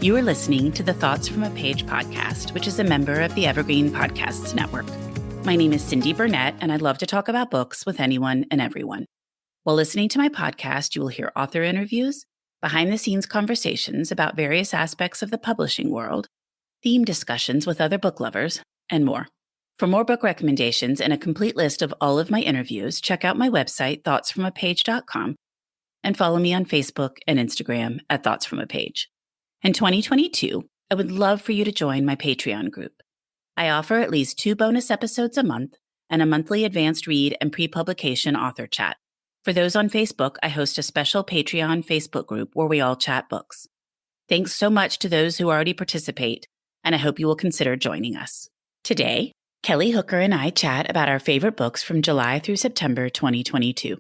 You are listening to the Thoughts from a Page podcast, which is a member of the Evergreen Podcasts Network. My name is Cindy Burnett, and I love to talk about books with anyone and everyone. While listening to my podcast, you will hear author interviews, behind-the-scenes conversations about various aspects of the publishing world, theme discussions with other book lovers, and more. For more book recommendations and a complete list of all of my interviews, check out my website, thoughtsfromapage.com, and follow me on Facebook and Instagram at Thoughts From a Page. In 2022, I would love for you to join my Patreon group. I offer at least 2 bonus episodes a month and a monthly advanced read and pre-publication author chat. For those on Facebook, I host a special Patreon Facebook group where we all chat books. Thanks so much to those who already participate, and I hope you will consider joining us. Today, Kelly Hooker and I chat about our favorite books from July through September 2022.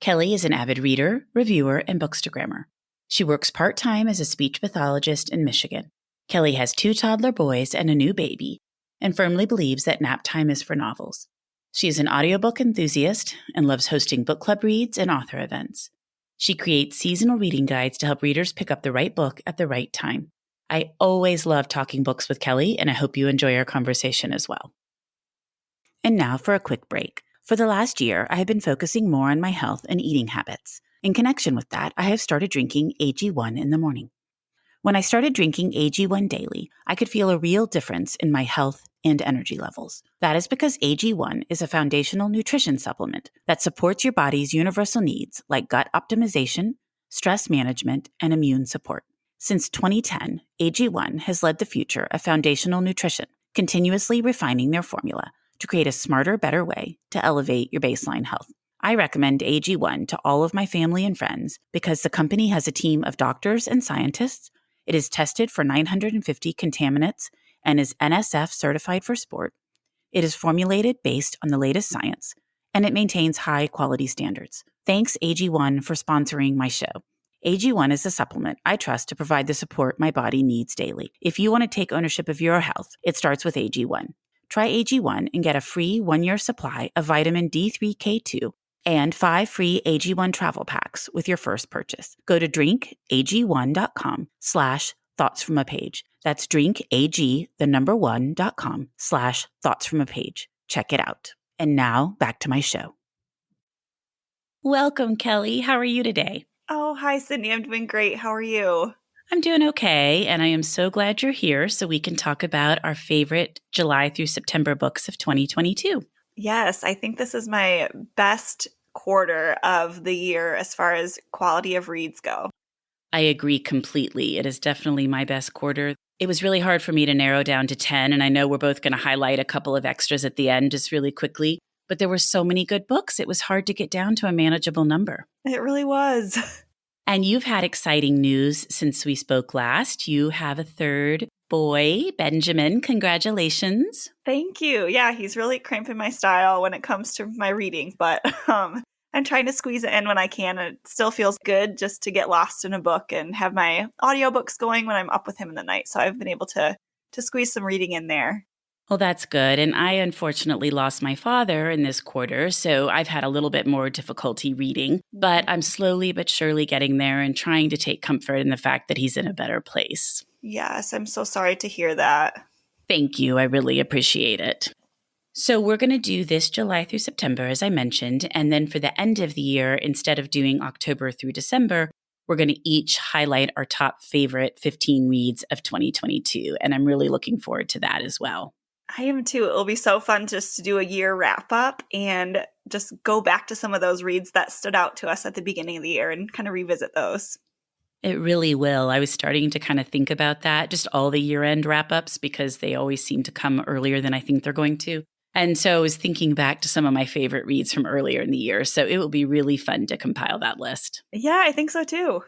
Kelly is an avid reader, reviewer, and bookstagrammer. She works part-time as a speech pathologist in Michigan. Kelly has 2 toddler boys and a new baby, and firmly believes that nap time is for novels. She is an audiobook enthusiast and loves hosting book club reads and author events. She creates seasonal reading guides to help readers pick up the right book at the right time. I always love talking books with Kelly, and I hope you enjoy our conversation as well. And now for a quick break. For the last year, I have been focusing more on my health and eating habits. In connection with that, I have started drinking AG1 in the morning. When I started drinking AG1 daily, I could feel a real difference in my health and energy levels. That is because AG1 is a foundational nutrition supplement that supports your body's universal needs like gut optimization, stress management, and immune support. Since 2010, AG1 has led the future of foundational nutrition, continuously refining their formula to create a smarter, better way to elevate your baseline health. I recommend AG1 to all of my family and friends because the company has a team of doctors and scientists. It is tested for 950 contaminants and is NSF certified for sport. It is formulated based on the latest science, and it maintains high quality standards. Thanks AG1 for sponsoring my show. AG1 is a supplement I trust to provide the support my body needs daily. If you want to take ownership of your health, it starts with AG1. Try AG1 and get a free 1-year supply of vitamin D3K2 and 5 free AG1 travel packs with your first purchase. Go to drinkag1.com/thoughtsfromapage. That's drinkag1.com/thoughtsfromapage. Check it out. And now back to my show. Welcome, Kelly. How are you today? Oh, hi, Cindy. I'm doing great. How are you? I'm doing okay, and I am so glad you're here so we can talk about our favorite July through September books of 2022. Yes, I think this is my best quarter of the year as far as quality of reads go. I agree completely. It is definitely my best quarter. It was really hard for me to narrow down to 10, and I know we're both going to highlight a couple of extras at the end just really quickly, but there were so many good books, it was hard to get down to a manageable number. It really was. And you've had exciting news since we spoke last. You have a third boy, Benjamin. Congratulations. Thank you. Yeah, he's really cramping my style when it comes to my reading, but I'm trying to squeeze it in when I can. It still feels good just to get lost in a book and have my audiobooks going when I'm up with him in the night. So I've been able to squeeze some reading in there. Well, that's good. And I unfortunately lost my father in this quarter, so I've had a little bit more difficulty reading, but I'm slowly but surely getting there and trying to take comfort in the fact that he's in a better place. Yes, I'm so sorry to hear that. Thank you. I really appreciate it. So we're going to do this July through September, as I mentioned, and then for the end of the year, instead of doing October through December, we're going to each highlight our top favorite 15 reads of 2022, and I'm really looking forward to that as well. I am too. It'll be so fun just to do a year wrap up and just go back to some of those reads that stood out to us at the beginning of the year and kind of revisit those. It really will. I was starting to kind of think about that, just all the year-end wrap-ups, because they always seem to come earlier than I think they're going to. And so I was thinking back to some of my favorite reads from earlier in the year. So it will be really fun to compile that list. Yeah, I think so too.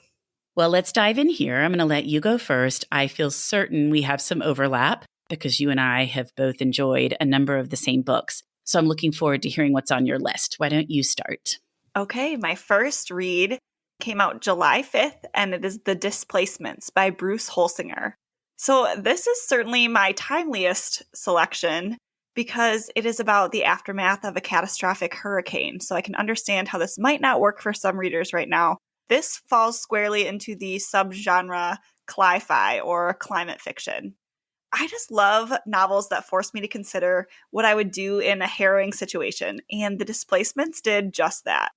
Well, let's dive in here. I'm going to let you go first. I feel certain we have some overlap because you and I have both enjoyed a number of the same books. So I'm looking forward to hearing what's on your list. Why don't you start? Okay, my first read came out July 5th, and it is The Displacements by Bruce Holsinger. So this is certainly my timeliest selection because it is about the aftermath of a catastrophic hurricane. So I can understand how this might not work for some readers right now. this falls squarely into the subgenre cli-fi or climate fiction. I just love novels that force me to consider what I would do in a harrowing situation, and The Displacements did just that.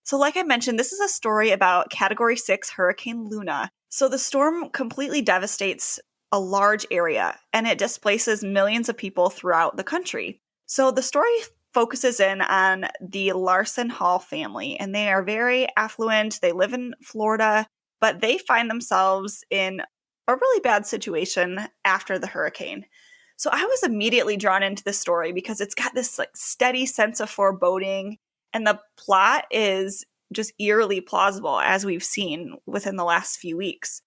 So like I mentioned, this is a story about Category 6 Hurricane Luna. So the storm completely devastates a large area, and it displaces millions of people throughout the country. So the story focuses in on the Larson Hall family, and they are very affluent. They live in Florida, but they find themselves in a really bad situation after the hurricane. So I was immediately drawn into this story because it's got this like steady sense of foreboding, and the plot is just eerily plausible, as we've seen within the last few weeks.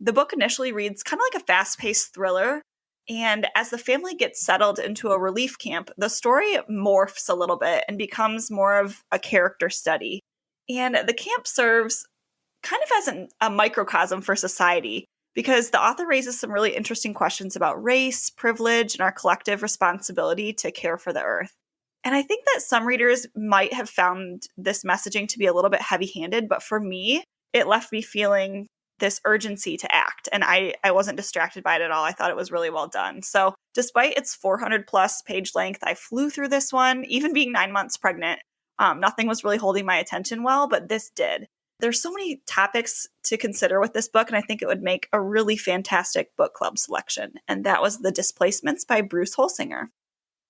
The book initially reads kind of like a fast-paced thriller, and as the family gets settled into a relief camp, the story morphs a little bit and becomes more of a character study. And the camp serves kind of as a microcosm for society, because the author raises some really interesting questions about race, privilege, and our collective responsibility to care for the earth. And I think that some readers might have found this messaging to be a little bit heavy-handed, but for me, it left me feeling this urgency to act, and I wasn't distracted by it at all. I thought it was really well done. So despite its 400-plus page length, I flew through this one, even being 9 months pregnant. Nothing was really holding my attention well, but this did. There's so many topics to consider with this book, and I think it would make a really fantastic book club selection. And that was The Displacements by Bruce Holsinger.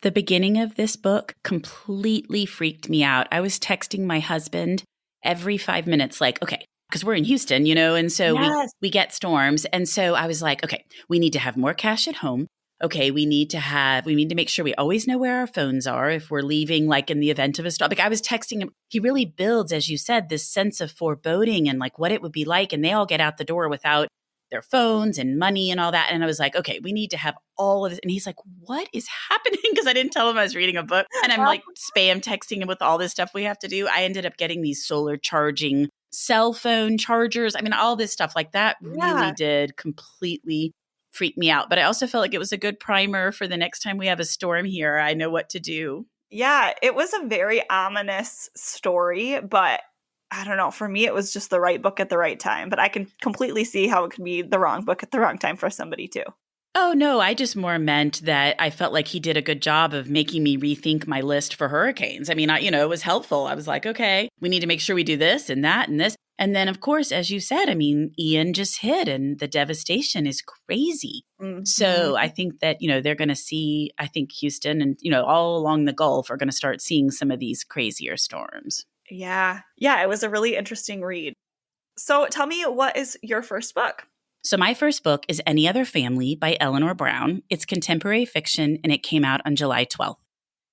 The beginning of this book completely freaked me out. I was texting my husband every 5 minutes, like, okay, because we're in Houston, and so Yes. we get storms. And so I was like, okay, we need to have more cash at home. Okay, we need to make sure we always know where our phones are if we're leaving, like in the event of a storm. Like I was texting him. He really builds, as you said, this sense of foreboding and like what it would be like. And they all get out the door without their phones and money and all that. And I was like, okay, we need to have all of this. And he's like, what is happening? Because I didn't tell him I was reading a book. And I'm like spam texting him with all this stuff we have to do. I ended up getting these solar charging cell phone chargers. I mean, all this stuff like that really did completely freak me out. But I also felt like it was a good primer for the next time we have a storm here. I know what to do. Yeah, it was a very ominous story, but I don't know. For me, it was just the right book at the right time. But I can completely see how it could be the wrong book at the wrong time for somebody too. Oh, no, I just more meant that I felt like he did a good job of making me rethink my list for hurricanes. I mean, it was helpful. I was like, okay, we need to make sure we do this and that and this. And then, of course, as you said, I mean, Ian just hit and the devastation is crazy. Mm-hmm. So I think that, they're going to see, I think Houston and, all along the Gulf are going to start seeing some of these crazier storms. Yeah. Yeah, it was a really interesting read. So tell me, what is your first book? So my first book is Any Other Family by Eleanor Brown. It's contemporary fiction, and it came out on July 12th.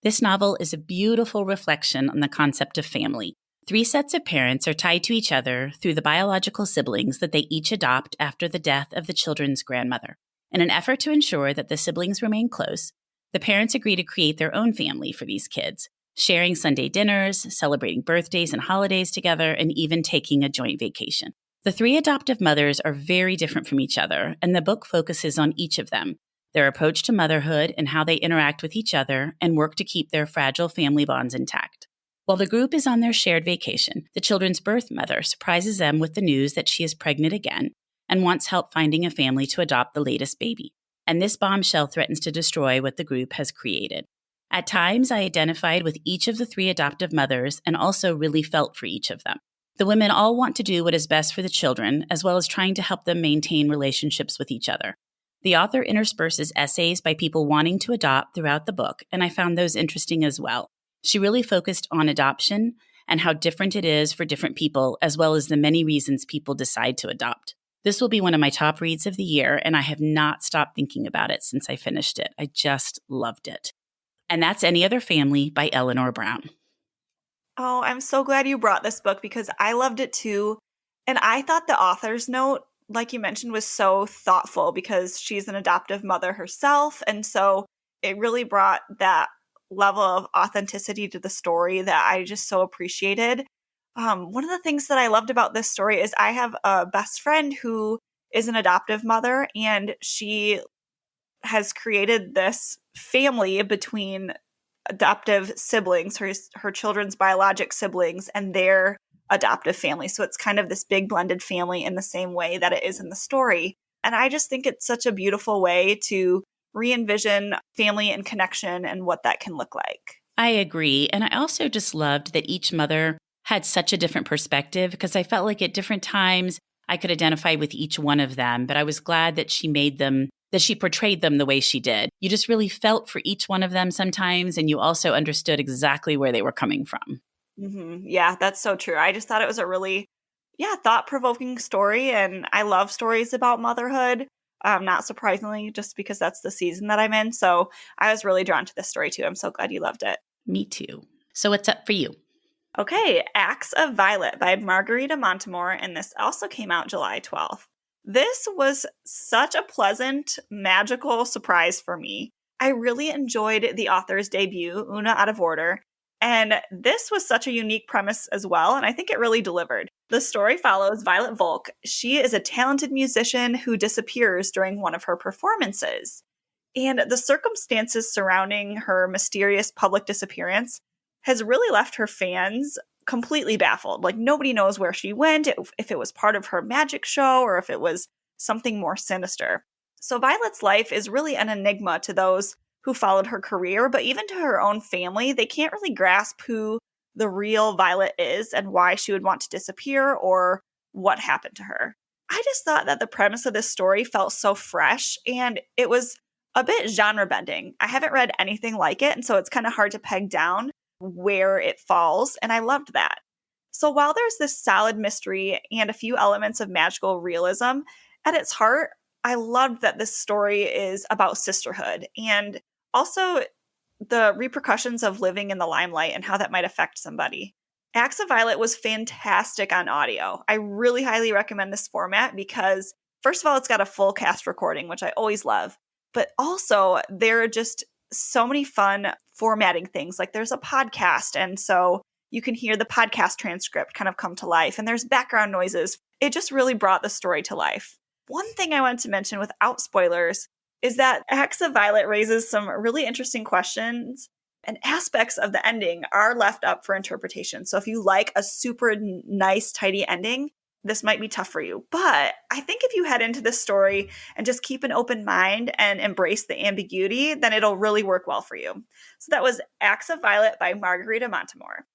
This novel is a beautiful reflection on the concept of family. 3 sets of parents are tied to each other through the biological siblings that they each adopt after the death of the children's grandmother. In an effort to ensure that the siblings remain close, the parents agree to create their own family for these kids, sharing Sunday dinners, celebrating birthdays and holidays together, and even taking a joint vacation. The 3 adoptive mothers are very different from each other, and the book focuses on each of them, their approach to motherhood and how they interact with each other and work to keep their fragile family bonds intact. While the group is on their shared vacation, the children's birth mother surprises them with the news that she is pregnant again and wants help finding a family to adopt the latest baby. And this bombshell threatens to destroy what the group has created. At times, I identified with each of the 3 adoptive mothers and also really felt for each of them. The women all want to do what is best for the children, as well as trying to help them maintain relationships with each other. The author intersperses essays by people wanting to adopt throughout the book, and I found those interesting as well. She really focused on adoption and how different it is for different people, as well as the many reasons people decide to adopt. This will be one of my top reads of the year, and I have not stopped thinking about it since I finished it. I just loved it. And that's Any Other Family by Eleanor Brown. Oh, I'm so glad you brought this book because I loved it too. And I thought the author's note, like you mentioned, was so thoughtful because she's an adoptive mother herself. And so it really brought that level of authenticity to the story that I just so appreciated. One of the things that I loved about this story is I have a best friend who is an adoptive mother, and she has created this family between adoptive siblings, her children's biologic siblings, and their adoptive family. So it's kind of this big blended family in the same way that it is in the story. And I just think it's such a beautiful way to re-envision family and connection and what that can look like. I agree. And I also just loved that each mother had such a different perspective, because I felt like at different times I could identify with each one of them, but I was glad that she portrayed them the way she did. You just really felt for each one of them sometimes, and you also understood exactly where they were coming from. Mm-hmm. Yeah, that's so true. I just thought it was a really, thought-provoking story, and I love stories about motherhood, not surprisingly, just because that's the season that I'm in. So I was really drawn to this story too. I'm so glad you loved it. Me too. So what's up for you? Okay, Acts of Violet by Margarita Montemore, and this also came out July 12th. This was such a pleasant, magical surprise for me. I really enjoyed the author's debut, Una Out of Order, and this was such a unique premise as well, and I think it really delivered. The story follows Violet Volk. She is a talented musician who disappears during one of her performances. And the circumstances surrounding her mysterious public disappearance has really left her fans completely baffled. Like, nobody knows where she went, if it was part of her magic show or if it was something more sinister. So Violet's life is really an enigma to those who followed her career, but even to her own family, they can't really grasp who the real Violet is and why she would want to disappear or what happened to her. I just thought that the premise of this story felt so fresh, and it was a bit genre bending. I haven't read anything like it, and so it's kind of hard to peg down where it falls, and I loved that. So while there's this solid mystery and a few elements of magical realism, at its heart, I loved that this story is about sisterhood and also the repercussions of living in the limelight and how that might affect somebody. Acts of Violet was fantastic on audio. I really highly recommend this format because, first of all, it's got a full cast recording, which I always love. But also, there are just so many fun formatting things. Like, there's a podcast, and so you can hear the podcast transcript kind of come to life, and there's background noises. It just really brought the story to life. One thing I wanted to mention without spoilers is that Acts of Violet raises some really interesting questions, and aspects of the ending are left up for interpretation. So if you like a super nice, tidy ending, this might be tough for you. But I think if you head into this story and just keep an open mind and embrace the ambiguity, then it'll really work well for you. So that was Acts of Violet by Margarita Montemore.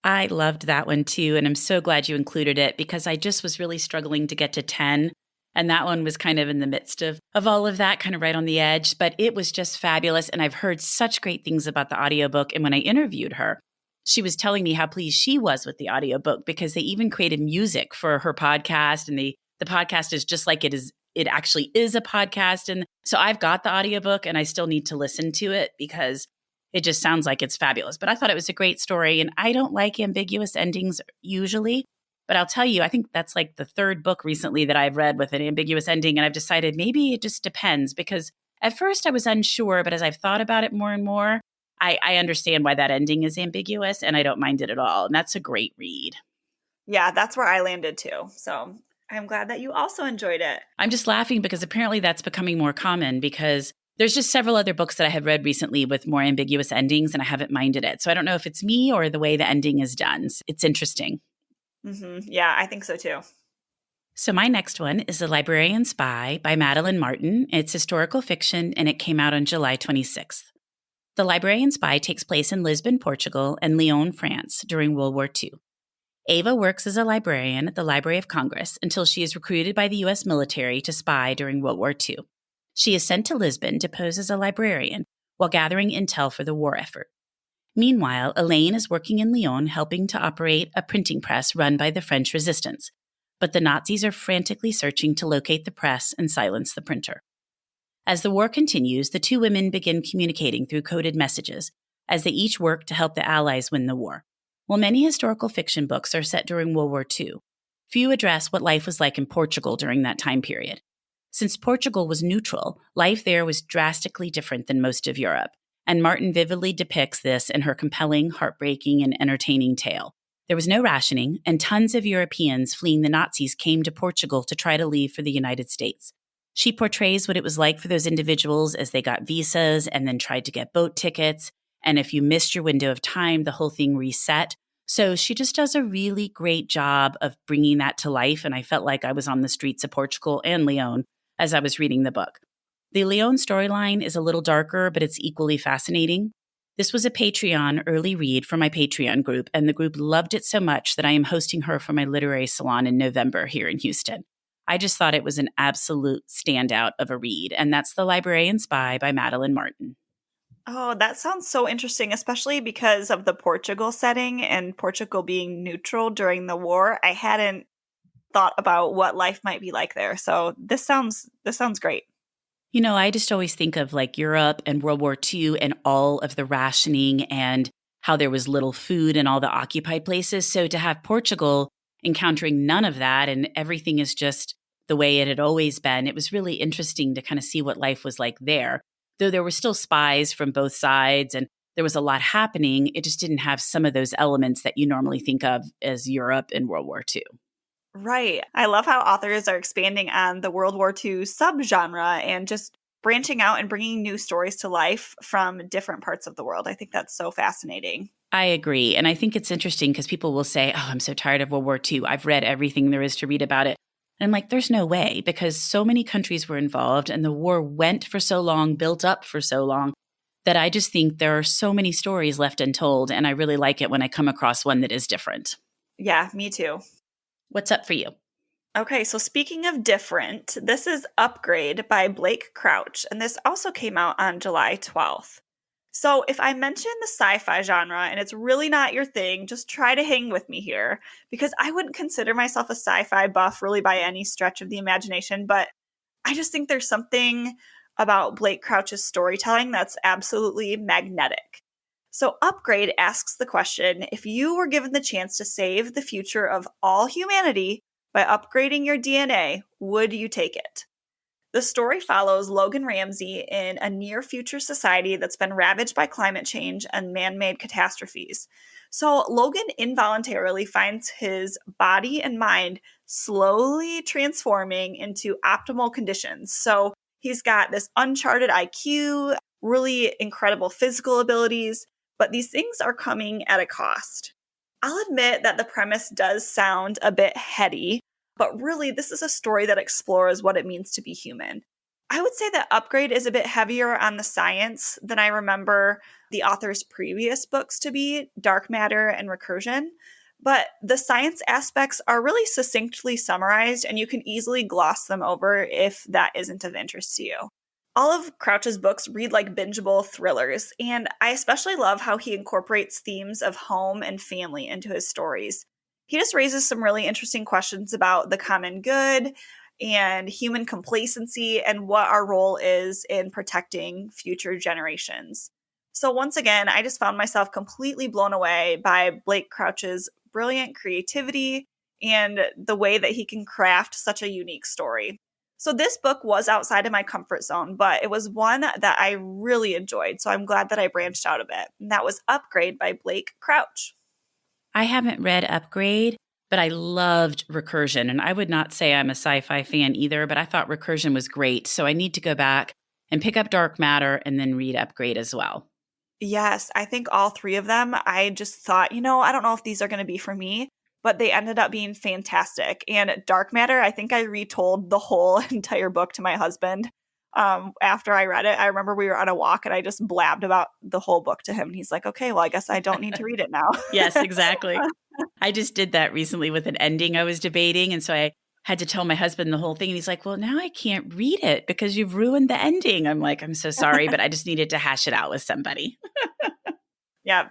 I loved that one too, and I'm so glad you included it because I just was really struggling to get to 10. And that one was kind of in the midst of all of that, kind of right on the edge. But it was just fabulous. And I've heard such great things about the audiobook. And when I interviewed her, she was telling me how pleased she was with the audiobook because they even created music for her podcast. And the podcast is just like it actually is a podcast. And so I've got the audiobook and I still need to listen to it because it just sounds like it's fabulous. But I thought it was a great story. And I don't like ambiguous endings usually. But I'll tell you, I think that's like the third book recently that I've read with an ambiguous ending. And I've decided maybe it just depends because at first I was unsure, but as I've thought about it more and more, I understand why that ending is ambiguous and I don't mind it at all. And that's a great read. Yeah, that's where I landed too. So I'm glad that you also enjoyed it. I'm just laughing because apparently that's becoming more common because there's just several other books that I have read recently with more ambiguous endings and I haven't minded it. So I don't know if it's me or the way the ending is done. It's interesting. Mm-hmm. Yeah, I think so too. So my next one is The Librarian Spy by Madeline Martin. It's historical fiction and it came out on July 26th. The Librarian Spy takes place in Lisbon, Portugal and Lyon, France during World War II. Ava works as a librarian at the Library of Congress until she is recruited by the U.S. military to spy during World War II. She is sent to Lisbon to pose as a librarian while gathering intel for the war effort. Meanwhile, Elaine is working in Lyon helping to operate a printing press run by the French resistance, but the Nazis are frantically searching to locate the press and silence the printer. As the war continues, the two women begin communicating through coded messages as they each work to help the Allies win the war. While many historical fiction books are set during World War II, few address what life was like in Portugal during that time period. Since Portugal was neutral, life there was drastically different than most of Europe. And Martin vividly depicts this in her compelling, heartbreaking, and entertaining tale. There was no rationing, and tons of Europeans fleeing the Nazis came to Portugal to try to leave for the United States. She portrays what it was like for those individuals as they got visas and then tried to get boat tickets. And if you missed your window of time, the whole thing reset. So she just does a really great job of bringing that to life. And I felt like I was on the streets of Portugal and Lyon as I was reading the book. The Lyon storyline is a little darker, but it's equally fascinating. This was a Patreon early read for my Patreon group, and the group loved it so much that I am hosting her for my literary salon in November here in Houston. I just thought it was an absolute standout of a read, and that's The Librarian Spy by Madeline Martin. Oh, that sounds so interesting, especially because of the Portugal setting and Portugal being neutral during the war. I hadn't thought about what life might be like there. So this sounds great. You know, I just always think of like Europe and World War II and all of the rationing and how there was little food in all the occupied places. So to have Portugal encountering none of that and everything is just the way it had always been, it was really interesting to kind of see what life was like there. Though there were still spies from both sides and there was a lot happening, it just didn't have some of those elements that you normally think of as Europe in World War II. Right. I love how authors are expanding on the World War II subgenre and just branching out and bringing new stories to life from different parts of the world. I think that's so fascinating. I agree. And I think it's interesting because people will say, oh, I'm so tired of World War II. I've read everything there is to read about it. And I'm like, there's no way, because so many countries were involved and the war went for so long, built up for so long, that I just think there are so many stories left untold. And I really like it when I come across one that is different. Yeah, me too. What's up for you? Okay, so speaking of different, this is Upgrade by Blake Crouch, and this also came out on July 12th. So if I mention the sci-fi genre and it's really not your thing, just try to hang with me here, because I wouldn't consider myself a sci-fi buff really by any stretch of the imagination, but I just think there's something about Blake Crouch's storytelling that's absolutely magnetic. So Upgrade asks the question, if you were given the chance to save the future of all humanity by upgrading your DNA, would you take it? The story follows Logan Ramsey in a near-future society that's been ravaged by climate change and man-made catastrophes. So Logan involuntarily finds his body and mind slowly transforming into optimal conditions. So he's got this uncharted IQ, really incredible physical abilities, but these things are coming at a cost. I'll admit that the premise does sound a bit heady, but really this is a story that explores what it means to be human. I would say that Upgrade is a bit heavier on the science than I remember the author's previous books to be, Dark Matter and Recursion, but the science aspects are really succinctly summarized and you can easily gloss them over if that isn't of interest to you. All of Crouch's books read like bingeable thrillers, and I especially love how he incorporates themes of home and family into his stories. He just raises some really interesting questions about the common good and human complacency and what our role is in protecting future generations. So once again, I just found myself completely blown away by Blake Crouch's brilliant creativity and the way that he can craft such a unique story. So this book was outside of my comfort zone, but it was one that I really enjoyed. So I'm glad that I branched out a bit. And that was Upgrade by Blake Crouch. I haven't read Upgrade, but I loved Recursion. And I would not say I'm a sci-fi fan either, but I thought Recursion was great. So I need to go back and pick up Dark Matter and then read Upgrade as well. Yes, I think all three of them, I just thought, I don't know if these are going to be for me, but they ended up being fantastic. And Dark Matter, I think I retold the whole entire book to my husband after I read it. I remember we were on a walk and I just blabbed about the whole book to him. And he's like, okay, well, I guess I don't need to read it now. Yes, exactly. I just did that recently with an ending I was debating. And so I had to tell my husband the whole thing. And he's like, well, now I can't read it because you've ruined the ending. I'm like, I'm so sorry, but I just needed to hash it out with somebody. Yeah.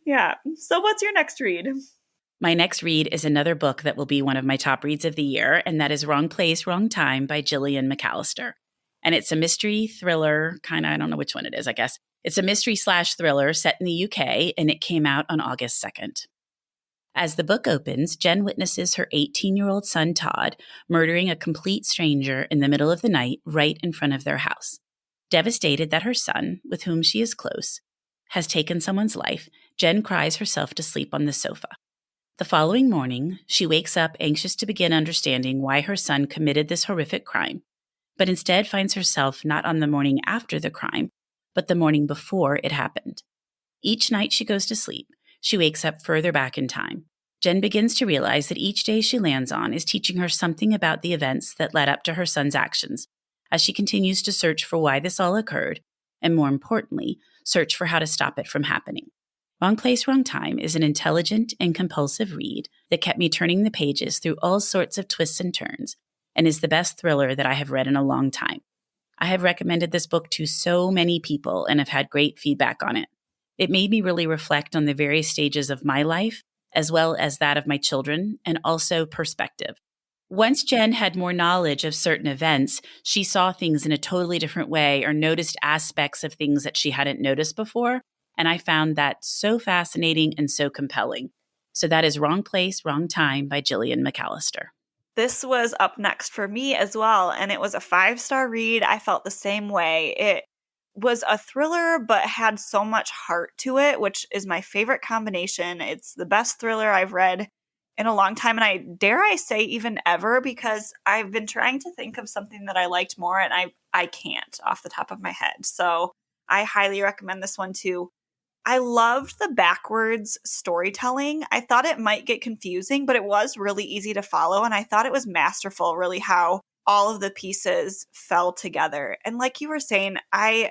Yeah. So what's your next read? My next read is another book that will be one of my top reads of the year, and that is Wrong Place, Wrong Time by Gillian McAllister. And it's a mystery thriller, kind of, I don't know which one it is, I guess. It's a mystery/thriller set in the UK, and it came out on August 2nd. As the book opens, Jen witnesses her 18-year-old son, Todd, murdering a complete stranger in the middle of the night right in front of their house. Devastated that her son, with whom she is close, has taken someone's life, Jen cries herself to sleep on the sofa. The following morning, she wakes up anxious to begin understanding why her son committed this horrific crime, but instead finds herself not on the morning after the crime, but the morning before it happened. Each night she goes to sleep, she wakes up further back in time. Jen begins to realize that each day she lands on is teaching her something about the events that led up to her son's actions, as she continues to search for why this all occurred, and more importantly, search for how to stop it from happening. Wrong Place, Wrong Time is an intelligent and compulsive read that kept me turning the pages through all sorts of twists and turns, and is the best thriller that I have read in a long time. I have recommended this book to so many people and have had great feedback on it. It made me really reflect on the various stages of my life, as well as that of my children, and also perspective. Once Jen had more knowledge of certain events, she saw things in a totally different way or noticed aspects of things that she hadn't noticed before, and I found that so fascinating and so compelling. So that is Wrong Place, Wrong Time by Gillian McAllister. This was up next for me as well, and it was a 5-star read. I felt the same way. It was a thriller, but had so much heart to it, which is my favorite combination. It's the best thriller I've read in a long time, and I dare I say even ever, because I've been trying to think of something that I liked more, and I can't off the top of my head. So I highly recommend this one too. I loved the backwards storytelling. I thought it might get confusing, but it was really easy to follow, and I thought it was masterful, really, how all of the pieces fell together. And like you were saying, I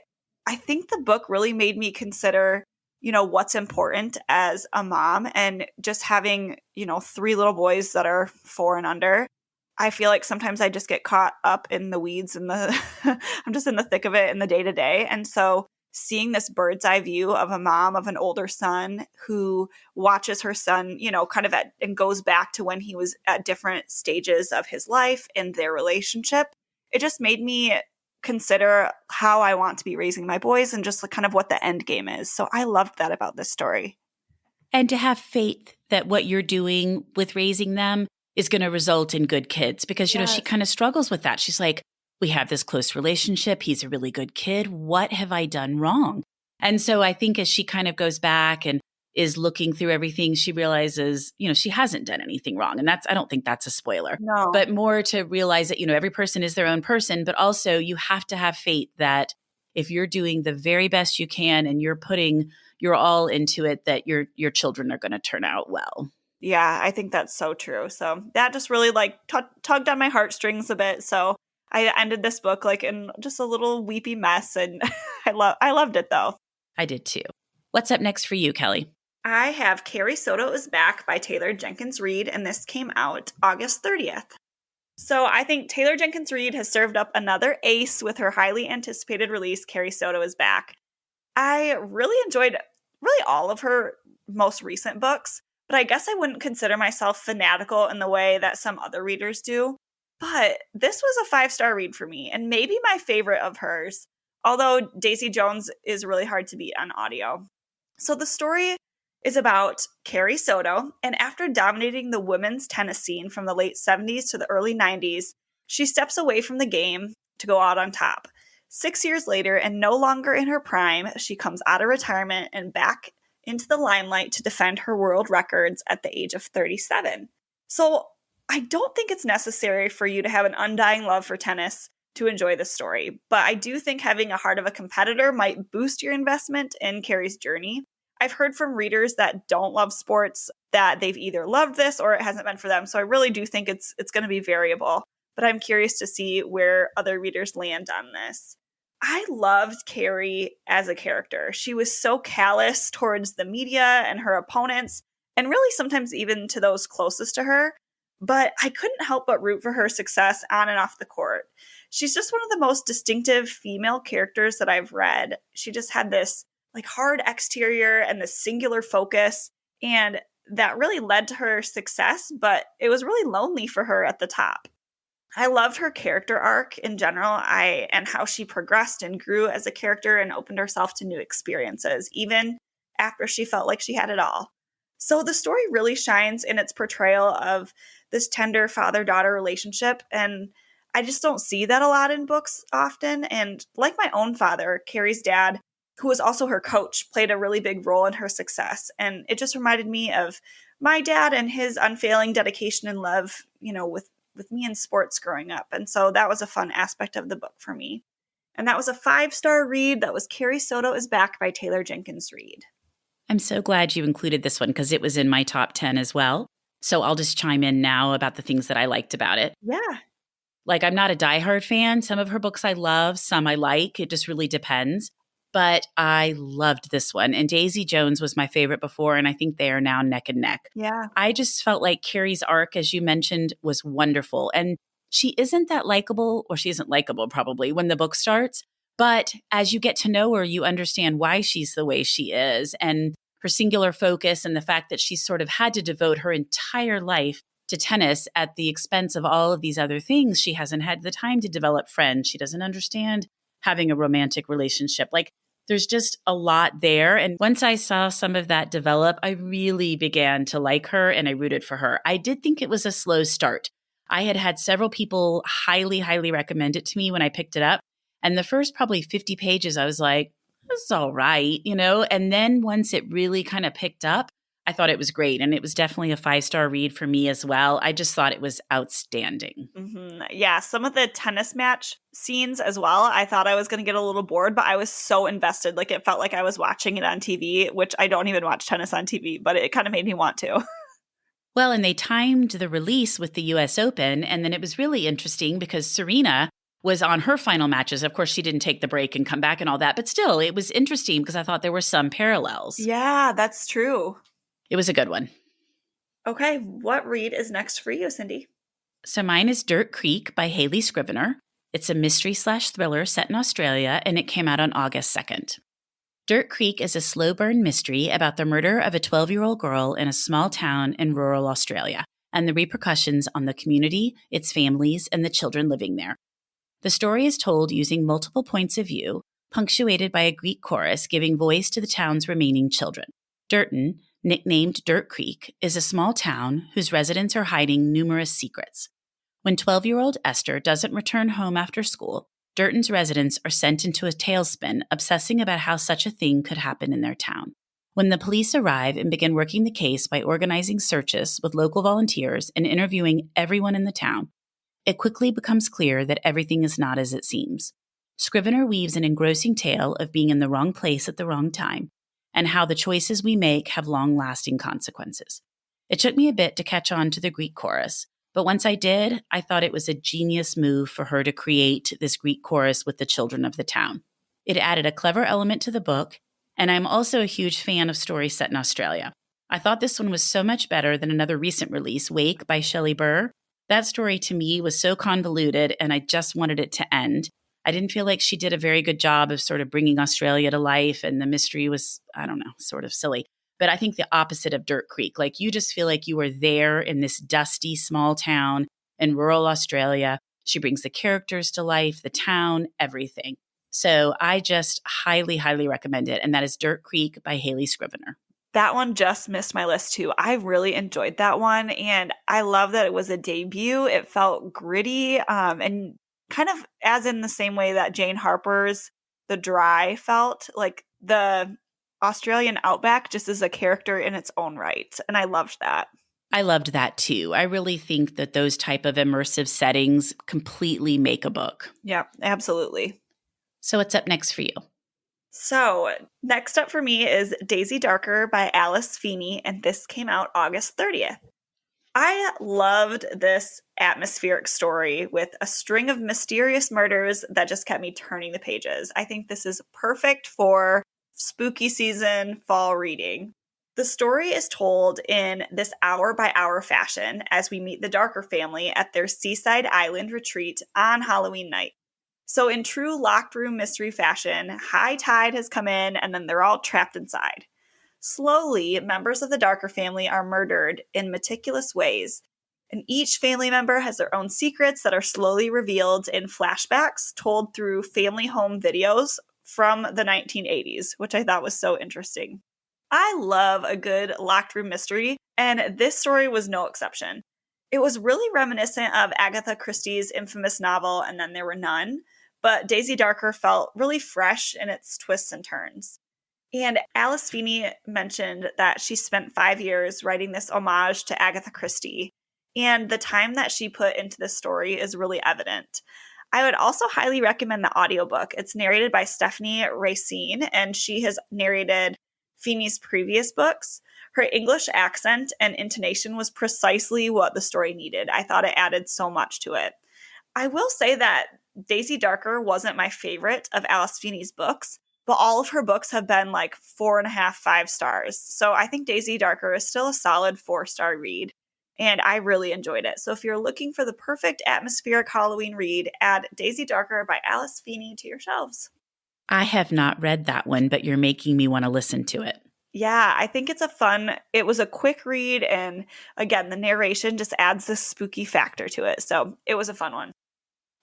think the book really made me consider, what's important as a mom, and just having, 3 little boys that are 4 and under. I feel like sometimes I just get caught up in the weeds and I'm just in the thick of it in the day to day. And so seeing this bird's eye view of a mom of an older son who watches her son, and goes back to when he was at different stages of his life and their relationship, it just made me consider how I want to be raising my boys and just kind of what the end game is. So I loved that about this story. And to have faith that what you're doing with raising them is going to result in good kids, because, she kind of struggles with that. She's like, we have this close relationship. He's a really good kid. What have I done wrong? And so I think as she kind of goes back and is looking through everything, she realizes, she hasn't done anything wrong. And I don't think that's a spoiler. No. But more to realize that, every person is their own person, but also you have to have faith that if you're doing the very best you can and you're putting your all into it, that your children are going to turn out well. Yeah, I think that's so true. So that just really tugged on my heartstrings a bit. So I ended this book in just a little weepy mess, and I loved it though. I did too. What's up next for you, Kelly? I have Carrie, Soto is Back by Taylor Jenkins Reid, and this came out August 30th. So I think Taylor Jenkins Reid has served up another ace with her highly anticipated release, Carrie, Soto is Back. I really enjoyed all of her most recent books, but I guess I wouldn't consider myself fanatical in the way that some other readers do. But this was a 5-star read for me, and maybe my favorite of hers, although Daisy Jones is really hard to beat on audio. So the story is about Carrie Soto, and after dominating the women's tennis scene from the late 70s to the early 90s, she steps away from the game to go out on top. 6 years later, and no longer in her prime, she comes out of retirement and back into the limelight to defend her world records at the age of 37. So I don't think it's necessary for you to have an undying love for tennis to enjoy this story, but I do think having a heart of a competitor might boost your investment in Carrie's journey. I've heard from readers that don't love sports that they've either loved this or it hasn't been for them. So I really do think it's going to be variable, but I'm curious to see where other readers land on this. I loved Carrie as a character. She was so callous towards the media and her opponents, and really sometimes even to those closest to her. But I couldn't help but root for her success on and off the court. She's just one of the most distinctive female characters that I've read. She just had this hard exterior and this singular focus, and that really led to her success, but it was really lonely for her at the top. I loved her character arc in general, and how she progressed and grew as a character and opened herself to new experiences, even after she felt like she had it all. So the story really shines in its portrayal of this tender father-daughter relationship, and I just don't see that a lot in books often. And like my own father, Carrie's dad, who was also her coach, played a really big role in her success. And it just reminded me of my dad and his unfailing dedication and love, with me in sports growing up. And so that was a fun aspect of the book for me. And that was a 5-star read. That was Carrie, Soto is Back by Taylor Jenkins Reid. I'm so glad you included this one because it was in my top 10 as well. So I'll just chime in now about the things that I liked about it. Yeah. Like, I'm not a diehard fan. Some of her books I love, some I like. It just really depends. But I loved this one. And Daisy Jones was my favorite before, and I think they are now neck and neck. Yeah. I just felt like Carrie's arc, as you mentioned, was wonderful. And she isn't that likable, or she isn't likable probably when the book starts. But as you get to know her, you understand why she's the way she is and her singular focus and the fact that she's sort of had to devote her entire life to tennis at the expense of all of these other things. She hasn't had the time to develop friends. She doesn't understand having a romantic relationship. Like, there's just a lot there. And once I saw some of that develop, I really began to like her and I rooted for her. I did think it was a slow start. I had several people highly, highly recommend it to me when I picked it up. And the first probably 50 pages, I was like, this is all right, And then once it really kind of picked up, I thought it was great. And it was definitely a 5-star read for me as well. I just thought it was outstanding. Mm-hmm. Yeah, some of the tennis match scenes as well, I thought I was going to get a little bored, but I was so invested. Like, it felt like I was watching it on TV, which I don't even watch tennis on TV, but it kind of made me want to. Well, and they timed the release with the US Open. And then it was really interesting because Serena was on her final matches. Of course, she didn't take the break and come back and all that. But still, it was interesting because I thought there were some parallels. Yeah, that's true. It was a good one. Okay, what read is next for you, Cindy? So mine is Dirt Creek by Hayley Scrivener. It's a mystery/thriller set in Australia, and it came out on August 2nd. Dirt Creek is a slow burn mystery about the murder of a 12-year-old girl in a small town in rural Australia and the repercussions on the community, its families, and the children living there. The story is told using multiple points of view, punctuated by a Greek chorus giving voice to the town's remaining children. Durton, nicknamed Dirt Creek, is a small town whose residents are hiding numerous secrets. When 12-year-old Esther doesn't return home after school, Durton's residents are sent into a tailspin, obsessing about how such a thing could happen in their town. When the police arrive and begin working the case by organizing searches with local volunteers and interviewing everyone in the town, it quickly becomes clear that everything is not as it seems. Scrivener weaves an engrossing tale of being in the wrong place at the wrong time, and how the choices we make have long-lasting consequences. It took me a bit to catch on to the Greek chorus, but once I did, I thought it was a genius move for her to create this Greek chorus with the children of the town. It added a clever element to the book, and I'm also a huge fan of stories set in Australia. I thought this one was so much better than another recent release, Wake by Shelley Burr. That story to me was so convoluted, and I just wanted it to end. I didn't feel like she did a very good job of sort of bringing Australia to life, and the mystery was, I don't know, sort of silly. But I think the opposite of Dirt Creek. Like, you just feel like you were there in this dusty small town in rural Australia. She brings the characters to life, the town, everything. So I just highly, highly recommend it. And that is Dirt Creek by Hayley Scrivener. That one just missed my list too. I really enjoyed that one. And I love that it was a debut. It felt gritty and kind of as in the same way that Jane Harper's The Dry felt. Like, the Australian outback just is a character in its own right. And I loved that. I loved that too. I really think that those type of immersive settings completely make a book. Yeah, absolutely. So what's up next for you? So next up for me is Daisy Darker by Alice Feeney, and this came out August 30th. I loved this atmospheric story with a string of mysterious murders that just kept me turning the pages. I think this is perfect for spooky season fall reading. The story is told in this hour-by-hour fashion as we meet the Darker family at their seaside island retreat on Halloween night. So in true locked room mystery fashion, high tide has come in and then they're all trapped inside. Slowly, members of the Darker family are murdered in meticulous ways, and each family member has their own secrets that are slowly revealed in flashbacks told through family home videos from the 1980s, which I thought was so interesting. I love a good locked room mystery, and this story was no exception. It was really reminiscent of Agatha Christie's infamous novel, And Then There Were None, but Daisy Darker felt really fresh in its twists and turns. And Alice Feeney mentioned that she spent 5 years writing this homage to Agatha Christie, and the time that she put into this story is really evident. I would also highly recommend the audiobook. It's narrated by Stephanie Racine, and she has narrated Feeney's previous books. Her English accent and intonation was precisely what the story needed. I thought it added so much to it. I will say that Daisy Darker wasn't my favorite of Alice Feeney's books, but all of her books have been like 4.5, 5 stars. So I think Daisy Darker is still a solid 4-star read, and I really enjoyed it. So if you're looking for the perfect atmospheric Halloween read, add Daisy Darker by Alice Feeney to your shelves. I have not read that one, but you're making me want to listen to it. Yeah, I think it was a quick read, and again, the narration just adds this spooky factor to it. So it was a fun one.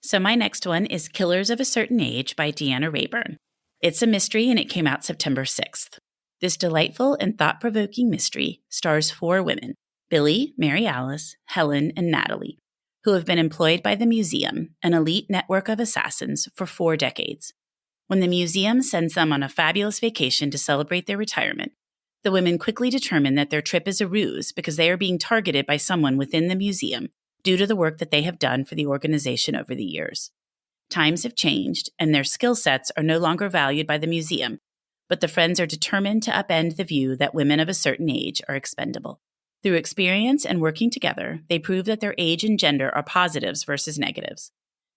So my next one is Killers of a Certain Age by Deanna Rayburn. It's a mystery and it came out September 6th. This delightful and thought-provoking mystery stars 4 women, Billy, Mary Alice, Helen, and Natalie, who have been employed by the museum, an elite network of assassins, for 4 decades. When the museum sends them on a fabulous vacation to celebrate their retirement, the women quickly determine that their trip is a ruse because they are being targeted by someone within the museum due to the work that they have done for the organization over the years. Times have changed, and their skill sets are no longer valued by the museum, but the friends are determined to upend the view that women of a certain age are expendable. Through experience and working together, they prove that their age and gender are positives versus negatives.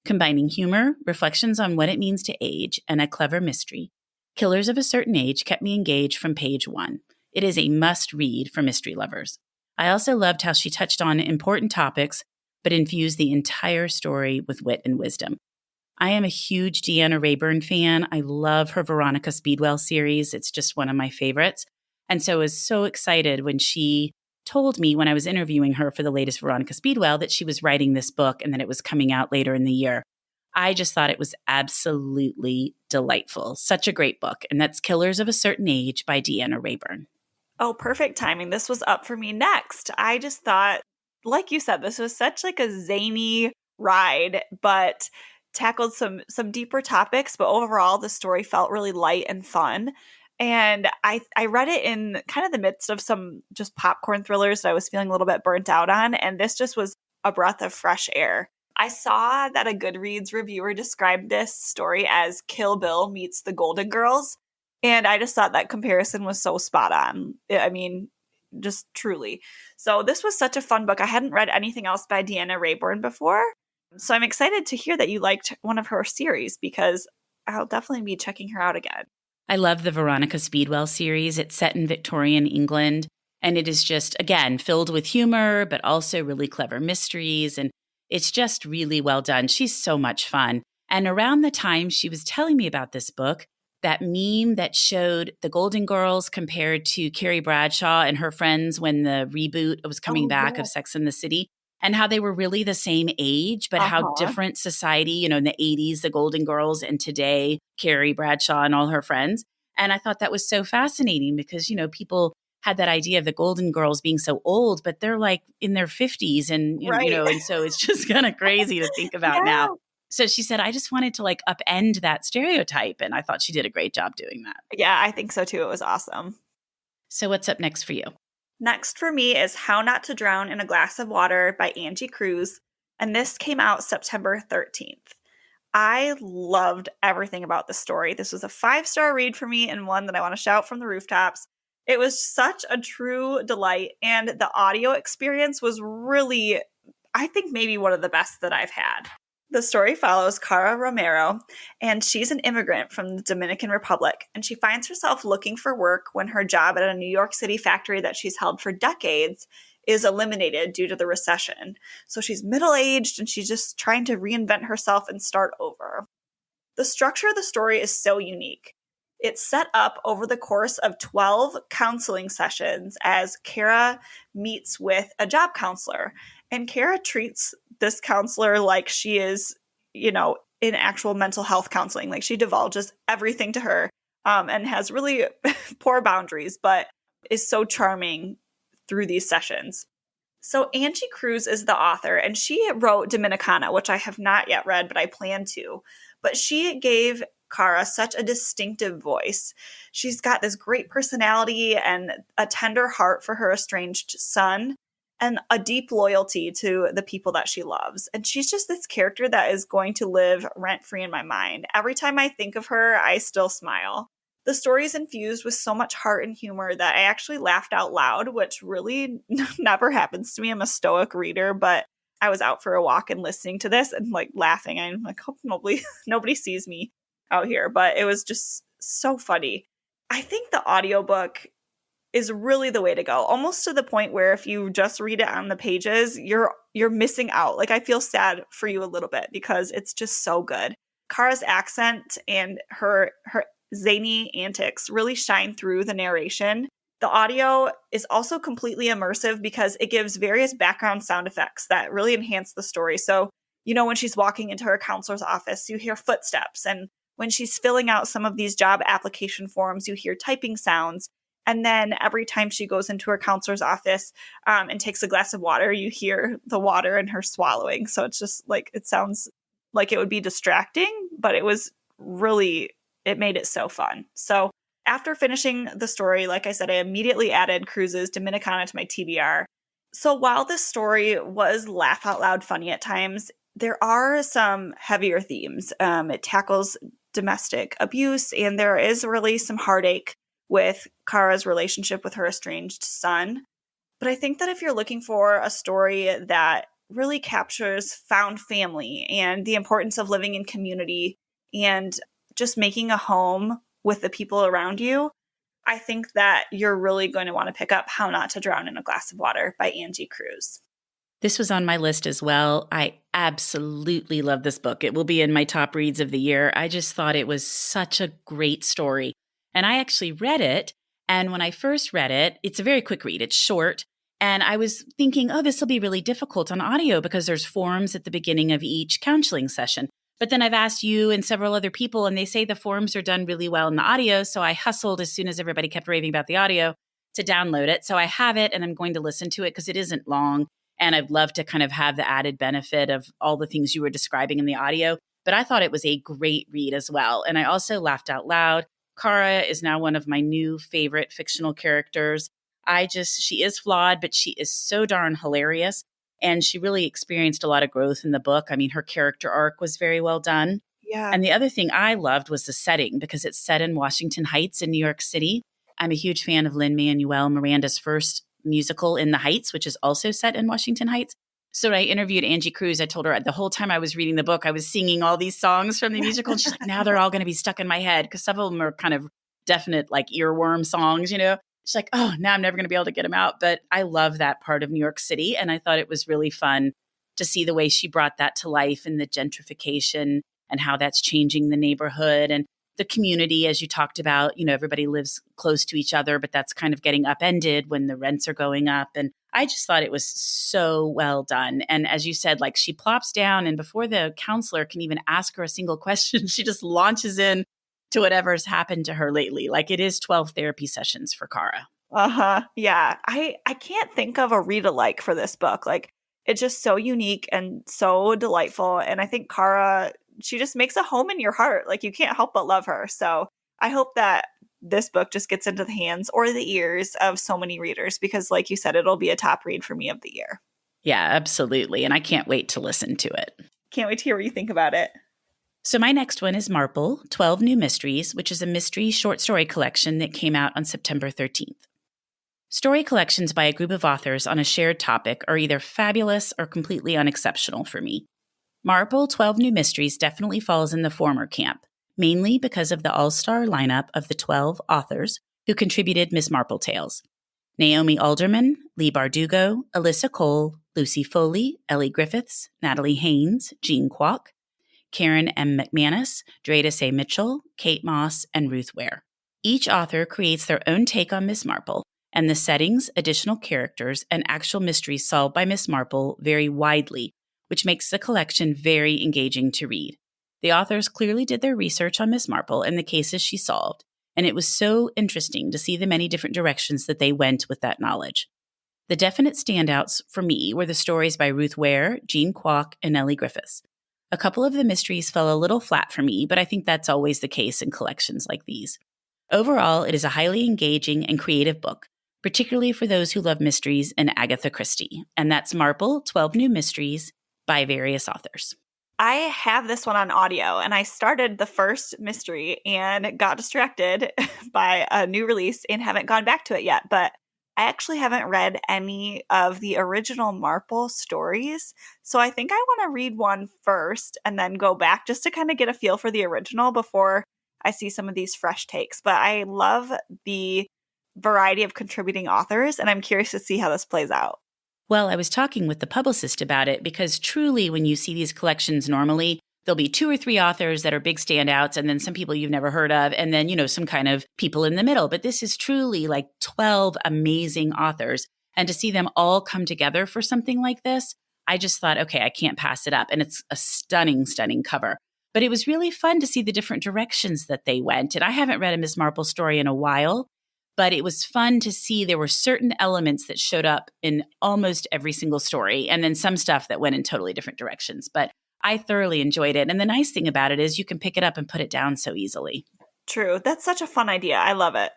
Combining humor, reflections on what it means to age, and a clever mystery, Killers of a Certain Age kept me engaged from page 1. It is a must-read for mystery lovers. I also loved how she touched on important topics, but infused the entire story with wit and wisdom. I am a huge Deanna Rayburn fan. I love her Veronica Speedwell series. It's just one of my favorites. And so I was so excited when she told me when I was interviewing her for the latest Veronica Speedwell that she was writing this book and that it was coming out later in the year. I just thought it was absolutely delightful. Such a great book. And that's Killers of a Certain Age by Deanna Rayburn. Oh, perfect timing. This was up for me next. I just thought, like you said, this was such like a zany ride, but tackled some deeper topics. But overall, the story felt really light and fun. And I read it in kind of the midst of some just popcorn thrillers that I was feeling a little bit burnt out on. And this just was a breath of fresh air. I saw that a Goodreads reviewer described this story as Kill Bill meets the Golden Girls. And I just thought that comparison was so spot on. I mean, just truly. So this was such a fun book. I hadn't read anything else by Deanna Rayburn before. So I'm excited to hear that you liked one of her series because I'll definitely be checking her out again. I love the Veronica Speedwell series. It's set in Victorian England, and it is just, again, filled with humor, but also really clever mysteries. And it's just really well done. She's so much fun. And around the time she was telling me about this book, that meme that showed the Golden Girls compared to Carrie Bradshaw and her friends when the reboot was coming back of Sex and the City, and how they were really the same age, but how different society, in the 80s, the Golden Girls, and today, Carrie Bradshaw and all her friends. And I thought that was so fascinating because, people had that idea of the Golden Girls being so old, but they're like in their 50s and, and so it's just kind of crazy to think about now. So she said, I just wanted to upend that stereotype. And I thought she did a great job doing that. Yeah, I think so too. It was awesome. So what's up next for you? Next for me is How Not to Drown in a Glass of Water by Angie Cruz. And this came out September 13th. I loved everything about the story. This was a 5-star read for me and one that I want to shout from the rooftops. It was such a true delight. And the audio experience was really, I think, maybe one of the best that I've had. The story follows Cara Romero, and she's an immigrant from the Dominican Republic, and she finds herself looking for work when her job at a New York City factory that she's held for decades is eliminated due to the recession. So she's middle-aged, and she's just trying to reinvent herself and start over. The structure of the story is so unique. It's set up over the course of 12 counseling sessions as Cara meets with a job counselor. And Cara treats this counselor like she is, in actual mental health counseling. Like she divulges everything to her and has really poor boundaries, but is so charming through these sessions. So Angie Cruz is the author, and she wrote Dominicana, which I have not yet read, but I plan to. But she gave Cara such a distinctive voice. She's got this great personality and a tender heart for her estranged son and a deep loyalty to the people that she loves. And she's just this character that is going to live rent-free in my mind. Every time I think of her, I still smile. The story is infused with so much heart and humor that I actually laughed out loud, which really never happens to me. I'm a stoic reader, but I was out for a walk and listening to this and like laughing. I'm like, hope nobody sees me out here, but it was just so funny. I think the audiobook is really the way to go, almost to the point where if you just read it on the pages, you're missing out. Like, I feel sad for you a little bit because it's just so good. Kara's accent and her zany antics really shine through the narration. The audio is also completely immersive because it gives various background sound effects that really enhance the story. So, when she's walking into her counselor's office, you hear footsteps. And when she's filling out some of these job application forms, you hear typing sounds. And then every time she goes into her counselor's office and takes a glass of water, you hear the water and her swallowing. So it's just like, it sounds like it would be distracting, but it made it so fun. So after finishing the story, like I said, I immediately added Cruz's Dominicana to my TBR. So while this story was laugh out loud funny at times, there are some heavier themes. It tackles domestic abuse, and there is really some heartache with Kara's relationship with her estranged son. But I think that if you're looking for a story that really captures found family and the importance of living in community and just making a home with the people around you, I think that you're really going to want to pick up How Not to Drown in a Glass of Water by Angie Cruz. This was on my list as well. I absolutely love this book. It will be in my top reads of the year. I just thought it was such a great story. And I actually read it. And when I first read it, it's a very quick read. It's short. And I was thinking, this will be really difficult on audio because there's forms at the beginning of each counseling session. But then I've asked you and several other people, and they say the forms are done really well in the audio. So I hustled as soon as everybody kept raving about the audio to download it. So I have it, and I'm going to listen to it because it isn't long. And I'd love to kind of have the added benefit of all the things you were describing in the audio. But I thought it was a great read as well. And I also laughed out loud. Kara is now one of my new favorite fictional characters. She is flawed, but she is so darn hilarious. And she really experienced a lot of growth in the book. I mean, her character arc was very well done. Yeah. And the other thing I loved was the setting because it's set in Washington Heights in New York City. I'm a huge fan of Lin-Manuel Miranda's first musical, In the Heights, which is also set in Washington Heights. So when I interviewed Angie Cruz, I told her the whole time I was reading the book, I was singing all these songs from the musical. And she's like, now they're all going to be stuck in my head because some of them are kind of definite like earworm songs, She's like, now I'm never going to be able to get them out. But I love that part of New York City. And I thought it was really fun to see the way she brought that to life and the gentrification and how that's changing the neighborhood and the community, as you talked about. Everybody lives close to each other, but that's kind of getting upended when the rents are going up. And I just thought it was so well done. And as you said, like she plops down and before the counselor can even ask her a single question, she just launches in to whatever's happened to her lately. Like it is 12 therapy sessions for Kara. Yeah. I can't think of a read alike for this book. Like it's just so unique and so delightful. And I think Kara, she just makes a home in your heart. Like you can't help but love her. So I hope that this book just gets into the hands or the ears of so many readers because like you said, it'll be a top read for me of the year. Yeah, absolutely. And I can't wait to listen to it. Can't wait to hear what you think about it. So my next one is Marple, 12 New Mysteries, which is a mystery short story collection that came out on September 13th. Story collections by a group of authors on a shared topic are either fabulous or completely unexceptional for me. Marple, 12 New Mysteries definitely falls in the former camp, mainly because of the all-star lineup of the 12 authors who contributed Miss Marple tales. Naomi Alderman, Leigh Bardugo, Alyssa Cole, Lucy Foley, Ellie Griffiths, Natalie Haynes, Jean Kwok, Karen M. McManus, Bradeigh A. Mitchell, Kate Moss, and Ruth Ware. Each author creates their own take on Miss Marple, and the settings, additional characters, and actual mysteries solved by Miss Marple vary widely, which makes the collection very engaging to read. The authors clearly did their research on Miss Marple and the cases she solved, and it was so interesting to see the many different directions that they went with that knowledge. The definite standouts for me were the stories by Ruth Ware, Jean Kwok, and Ellie Griffiths. A couple of the mysteries fell a little flat for me, but I think that's always the case in collections like these. Overall, it is a highly engaging and creative book, particularly for those who love mysteries and Agatha Christie. And that's Marple, 12 New Mysteries by various authors. I have this one on audio, and I started the first mystery and got distracted by a new release and haven't gone back to it yet. But I actually haven't read any of the original Marple stories. So I think I want to read one first and then go back just to kind of get a feel for the original before I see some of these fresh takes. But I love the variety of contributing authors, and I'm curious to see how this plays out. Well, I was talking with the publicist about it because truly, when you see these collections normally, there'll be 2 or 3 authors that are big standouts and then some people you've never heard of and then, some kind of people in the middle. But this is truly like 12 amazing authors. And to see them all come together for something like this, I just thought, okay, I can't pass it up. And it's a stunning, stunning cover. But it was really fun to see the different directions that they went. And I haven't read a Miss Marple story in a while. But it was fun to see there were certain elements that showed up in almost every single story, and then some stuff that went in totally different directions. But I thoroughly enjoyed it. And the nice thing about it is you can pick it up and put it down so easily. True. That's such a fun idea. I love it.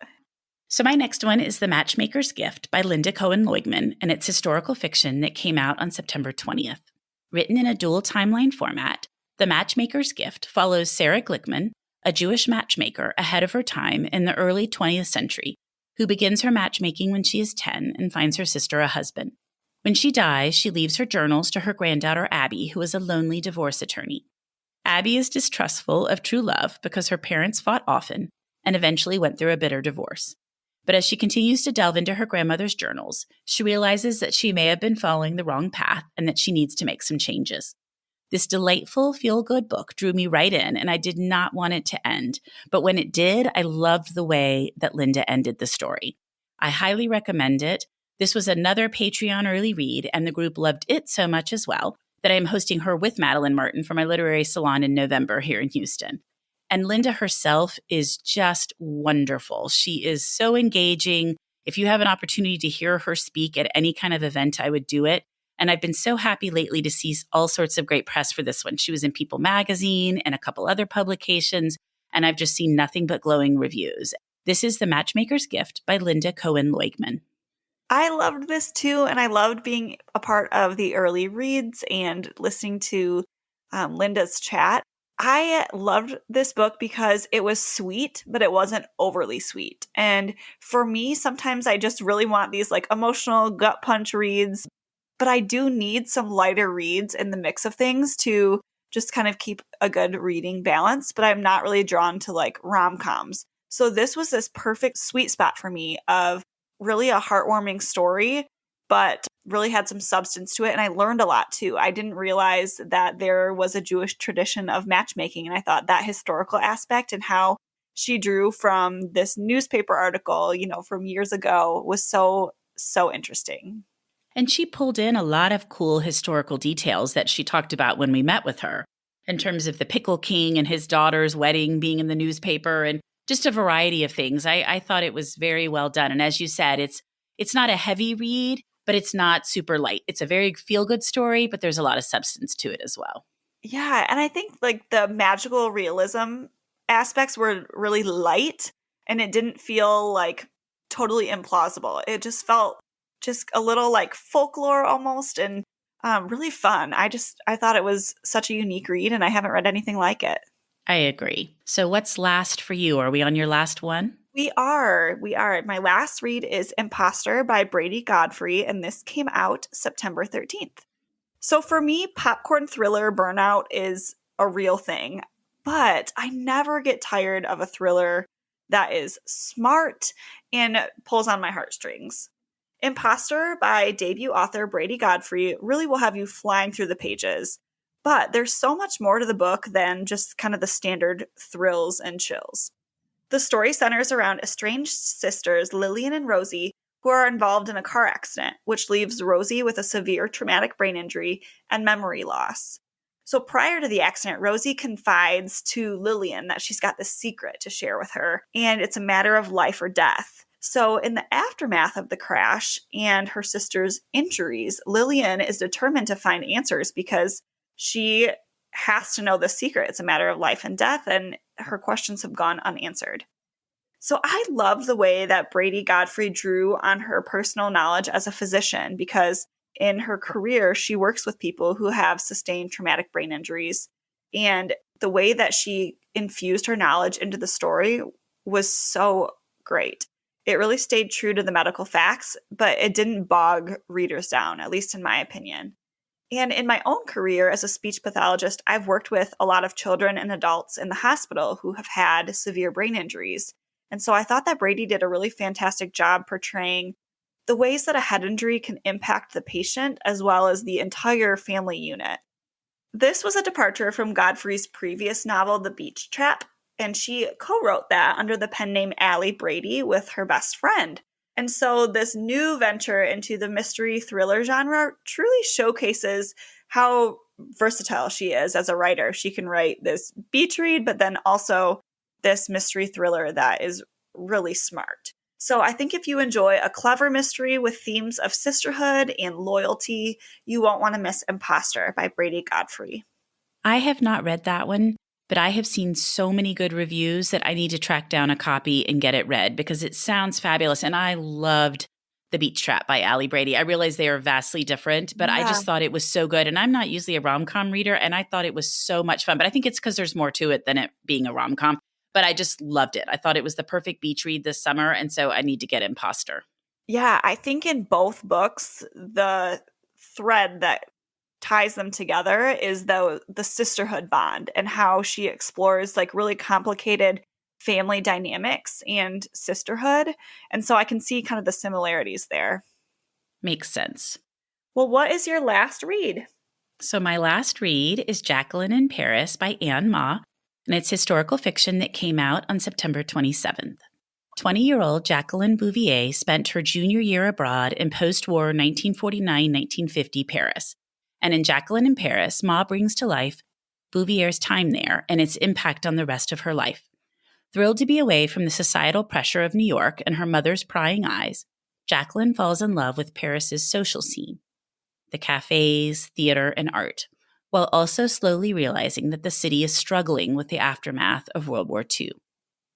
So my next one is The Matchmaker's Gift by Lynda Cohen Loigman, and it's historical fiction that came out on September 20th. Written in a dual timeline format, The Matchmaker's Gift follows Sarah Glickman, a Jewish matchmaker ahead of her time in the early 20th century, who begins her matchmaking when she is 10 and finds her sister a husband. When she dies, she leaves her journals to her granddaughter Abby, who is a lonely divorce attorney. Abby is distrustful of true love because her parents fought often and eventually went through a bitter divorce. But as she continues to delve into her grandmother's journals, she realizes that she may have been following the wrong path and that she needs to make some changes. This delightful, feel-good book drew me right in, and I did not want it to end. But when it did, I loved the way that Lynda ended the story. I highly recommend it. This was another Patreon early read, and the group loved it so much as well that I am hosting her with Madeline Martin for my literary salon in November here in Houston. And Lynda herself is just wonderful. She is so engaging. If you have an opportunity to hear her speak at any kind of event, I would do it. And I've been so happy lately to see all sorts of great press for this one. She was in People magazine and a couple other publications, and I've just seen nothing but glowing reviews. This is The Matchmaker's Gift by Lynda Cohen Loigman. I loved this too, and I loved being a part of the early reads and listening to Lynda's chat. I loved this book because it was sweet, but it wasn't overly sweet. And for me, sometimes I just really want these like emotional gut punch reads. But I do need some lighter reads in the mix of things to just kind of keep a good reading balance. But I'm not really drawn to like rom-coms. So this was this perfect sweet spot for me of really a heartwarming story, but really had some substance to it. And I learned a lot too. I didn't realize that there was a Jewish tradition of matchmaking. And I thought that historical aspect and how she drew from this newspaper article, from years ago was so, so interesting. And she pulled in a lot of cool historical details that she talked about when we met with her, in terms of the Pickle King and his daughter's wedding being in the newspaper and just a variety of things. I thought it was very well done. And as you said, it's not a heavy read, but it's not super light. It's a very feel-good story, but there's a lot of substance to it as well. Yeah, and I think like the magical realism aspects were really light, and it didn't feel like totally implausible. It just felt just a little like folklore almost, and really fun. I thought it was such a unique read, and I haven't read anything like it. I agree. So what's last for you? Are we on your last one? We are. My last read is Imposter by Bradeigh Godfrey, and this came out September 13th. So for me, popcorn thriller burnout is a real thing, but I never get tired of a thriller that is smart and pulls on my heartstrings. Imposter by debut author Bradeigh Godfrey really will have you flying through the pages, but there's so much more to the book than just kind of the standard thrills and chills. The story centers around estranged sisters Lillian and Rosie, who are involved in a car accident, which leaves Rosie with a severe traumatic brain injury and memory loss. So prior to the accident, Rosie confides to Lillian that she's got this secret to share with her, and it's a matter of life or death. So in the aftermath of the crash and her sister's injuries, Lillian is determined to find answers because she has to know the secret. It's a matter of life and death, and her questions have gone unanswered. So I love the way that Bradeigh Godfrey drew on her personal knowledge as a physician, because in her career, she works with people who have sustained traumatic brain injuries. And the way that she infused her knowledge into the story was so great. It really stayed true to the medical facts, but it didn't bog readers down, at least in my opinion. And in my own career as a speech pathologist, I've worked with a lot of children and adults in the hospital who have had severe brain injuries. And so I thought that Bradeigh did a really fantastic job portraying the ways that a head injury can impact the patient as well as the entire family unit. This was a departure from Godfrey's previous novel, The Beach Trap, and she co-wrote that under the pen name Allie Bradeigh with her best friend. And so this new venture into the mystery thriller genre truly showcases how versatile she is as a writer. She can write this beach read, but then also this mystery thriller that is really smart. So I think if you enjoy a clever mystery with themes of sisterhood and loyalty, you won't want to miss Imposter by Bradeigh Godfrey. I have not read that one, but I have seen so many good reviews that I need to track down a copy and get it read because it sounds fabulous. And I loved The Beach Trap by Allie Bradeigh. I realize they are vastly different, but I just thought it was so good. And I'm not usually a rom-com reader, and I thought it was so much fun. But I think it's because there's more to it than it being a rom-com. But I just loved it. I thought it was the perfect beach read this summer, and so I need to get Imposter. Yeah, I think in both books, the thread that ties them together is the sisterhood bond and how she explores like really complicated family dynamics and sisterhood. And so I can see kind of the similarities there. Makes sense. Well, what is your last read? So my last read is Jacqueline in Paris by Ann Mah, and it's historical fiction that came out on September 27th. 20-year-old Jacqueline Bouvier spent her junior year abroad in post-war 1949-1950 Paris. And in Jacqueline in Paris, Mah brings to life Bouvier's time there and its impact on the rest of her life. Thrilled to be away from the societal pressure of New York and her mother's prying eyes, Jacqueline falls in love with Paris's social scene, the cafes, theater, and art, while also slowly realizing that the city is struggling with the aftermath of World War II.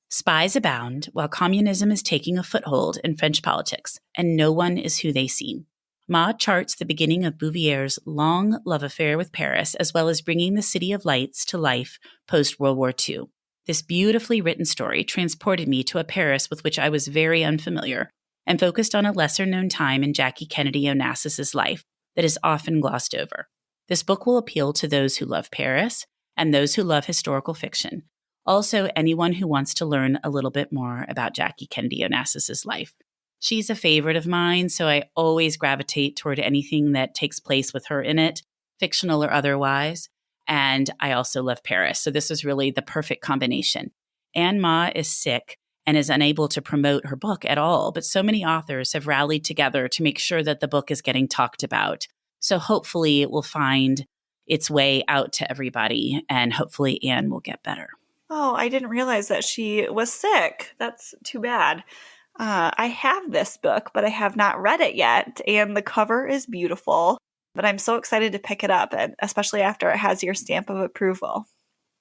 Spies abound while communism is taking a foothold in French politics, and no one is who they seem. Mah charts the beginning of Bouvier's long love affair with Paris, as well as bringing the City of Lights to life post-World War II. This beautifully written story transported me to a Paris with which I was very unfamiliar and focused on a lesser-known time in Jackie Kennedy Onassis's life that is often glossed over. This book will appeal to those who love Paris and those who love historical fiction. Also, anyone who wants to learn a little bit more about Jackie Kennedy Onassis's life. She's a favorite of mine, so I always gravitate toward anything that takes place with her in it, fictional or otherwise. And I also love Paris, so this was really the perfect combination. Ann Mah is sick and is unable to promote her book at all, but so many authors have rallied together to make sure that the book is getting talked about. So hopefully it will find its way out to everybody, and hopefully Ann will get better. Oh, I didn't realize that she was sick. That's too bad. I have this book, but I have not read it yet, and the cover is beautiful, but I'm so excited to pick it up, and especially after it has your stamp of approval.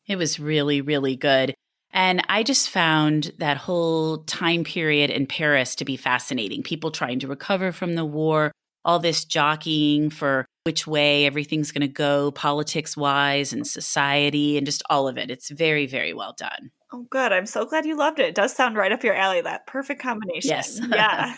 It was really, really good. And I just found that whole time period in Paris to be fascinating. People trying to recover from the war, all this jockeying for which way everything's going to go politics-wise and society and just all of it. It's very, very well done. Oh, good. I'm so glad you loved it. It does sound right up your alley, that perfect combination. Yes. Yeah.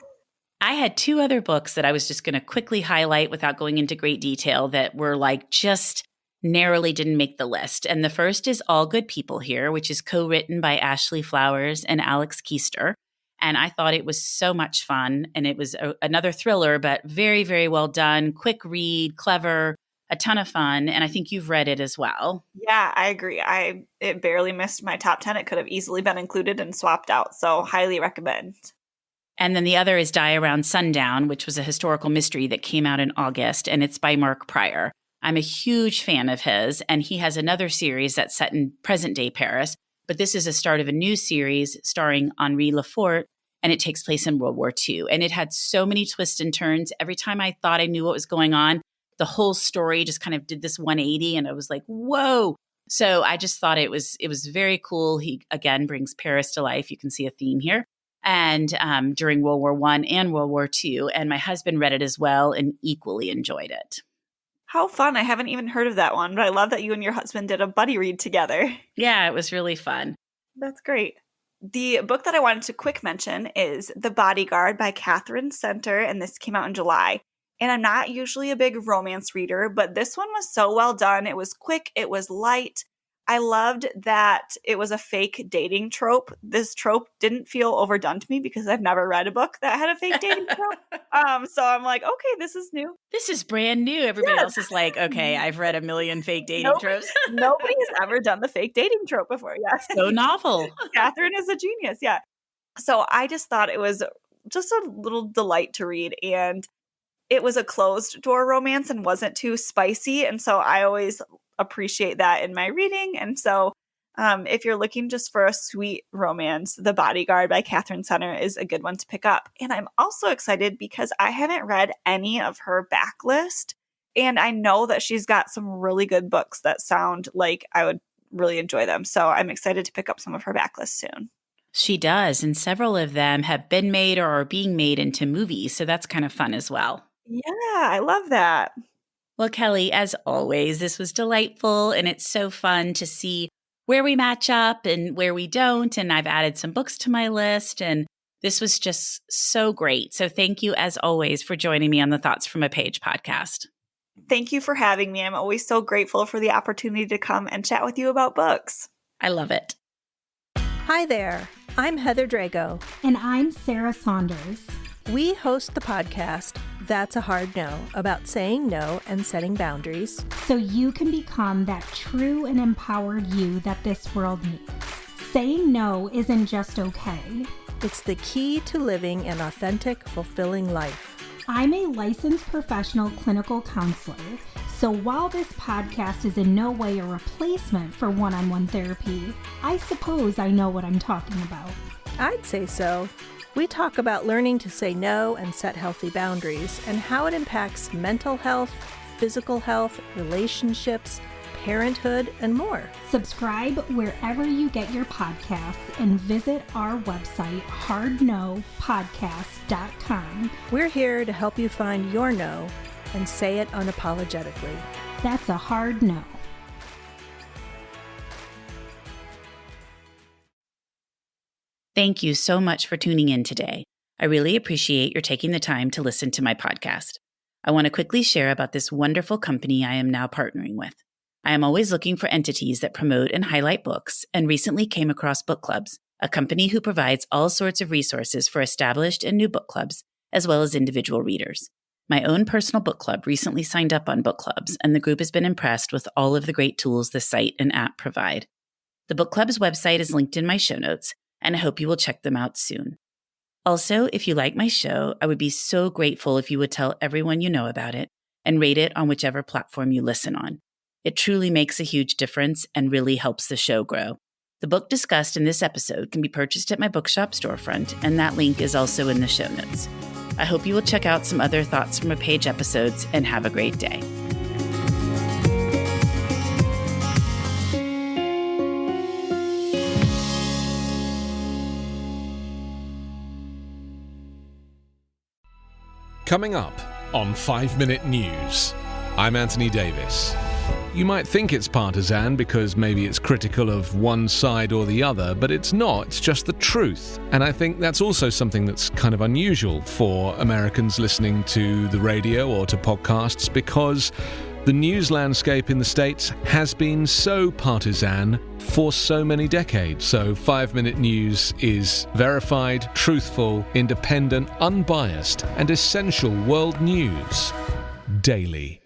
I had two other books that I was just going to quickly highlight without going into great detail that were like just narrowly didn't make the list. And the first is All Good People Here, which is co-written by Ashley Flowers and Alex Keister. And I thought it was so much fun. And it was another thriller, but very, very well done. Quick read, clever, a ton of fun. And I think you've read it as well. Yeah, I agree. It barely missed my top 10. It could have easily been included and swapped out. So highly recommend. And then the other is Die Around Sundown, which was a historical mystery that came out in August. And it's by Mark Pryor. I'm a huge fan of his. And he has another series that's set in present-day Paris. But this is a start of a new series starring Henri Lefort. And it takes place in World War II. And it had so many twists and turns. Every time I thought I knew what was going on, the whole story just kind of did this 180. And I was like, whoa. So I just thought it was very cool. He, again, brings Paris to life. You can see a theme here. and during World War I and World War II. And my husband read it as well and equally enjoyed it. How fun. I haven't even heard of that one, but I love that you and your husband did a buddy read together. Yeah, it was really fun. That's great. The book that I wanted to quick mention is The Bodyguard by Katherine Center, and this came out in July. And I'm not usually a big romance reader, but this one was so well done. It was quick. It was light. I loved that it was a fake dating trope. This trope didn't feel overdone to me because I've never read a book that had a fake dating trope. So I'm like, okay, this is new. This is brand new. Everybody else is like, okay, I've read a million fake dating tropes. Nobody has ever done the fake dating trope before. Yes. So novel. Katherine is a genius. Yeah. So I just thought it was just a little delight to read. And it was a closed door romance and wasn't too spicy. And so I always appreciate that in my reading. And so if you're looking just for a sweet romance, The Bodyguard by Katherine Center is a good one to pick up. And I'm also excited because I haven't read any of her backlist. And I know that she's got some really good books that sound like I would really enjoy them. So I'm excited to pick up some of her backlist soon. She does. And several of them have been made or are being made into movies. So that's kind of fun as well. Yeah, I love that. Well, Kelly, as always, this was delightful, and it's so fun to see where we match up and where we don't, and I've added some books to my list, and this was just so great. So thank you, as always, for joining me on the Thoughts from a Page podcast. Thank you for having me. I'm always so grateful for the opportunity to come and chat with you about books. I love it. Hi there, I'm Heather Drago. And I'm Sarah Saunders. We host the podcast, That's a Hard No, about saying no and setting boundaries. So you can become that true and empowered you that this world needs. Saying no isn't just okay. It's the key to living an authentic, fulfilling life. I'm a licensed professional clinical counselor, so while this podcast is in no way a replacement for one-on-one therapy, I suppose I know what I'm talking about. I'd say so. We talk about learning to say no and set healthy boundaries and how it impacts mental health, physical health, relationships, parenthood, and more. Subscribe wherever you get your podcasts and visit our website, hardnopodcast.com. We're here to help you find your no and say it unapologetically. That's a hard no. Thank you so much for tuning in today. I really appreciate your taking the time to listen to my podcast. I want to quickly share about this wonderful company I am now partnering with. I am always looking for entities that promote and highlight books, and recently came across Book Clubs, a company who provides all sorts of resources for established and new book clubs, as well as individual readers. My own personal book club recently signed up on Book Clubs, and the group has been impressed with all of the great tools the site and app provide. The Book Club's website is linked in my show notes, and I hope you will check them out soon. Also, if you like my show, I would be so grateful if you would tell everyone you know about it and rate it on whichever platform you listen on. It truly makes a huge difference and really helps the show grow. The book discussed in this episode can be purchased at my bookshop storefront, and that link is also in the show notes. I hope you will check out some other Thoughts from a Page episodes, and have a great day. Coming up on 5 Minute News, I'm Anthony Davis. You might think it's partisan because maybe it's critical of one side or the other, but it's not, it's just the truth. And I think that's also something that's kind of unusual for Americans listening to the radio or to podcasts, because the news landscape in the States has been so partisan for so many decades. So 5 Minute News is verified, truthful, independent, unbiased, and essential world news daily.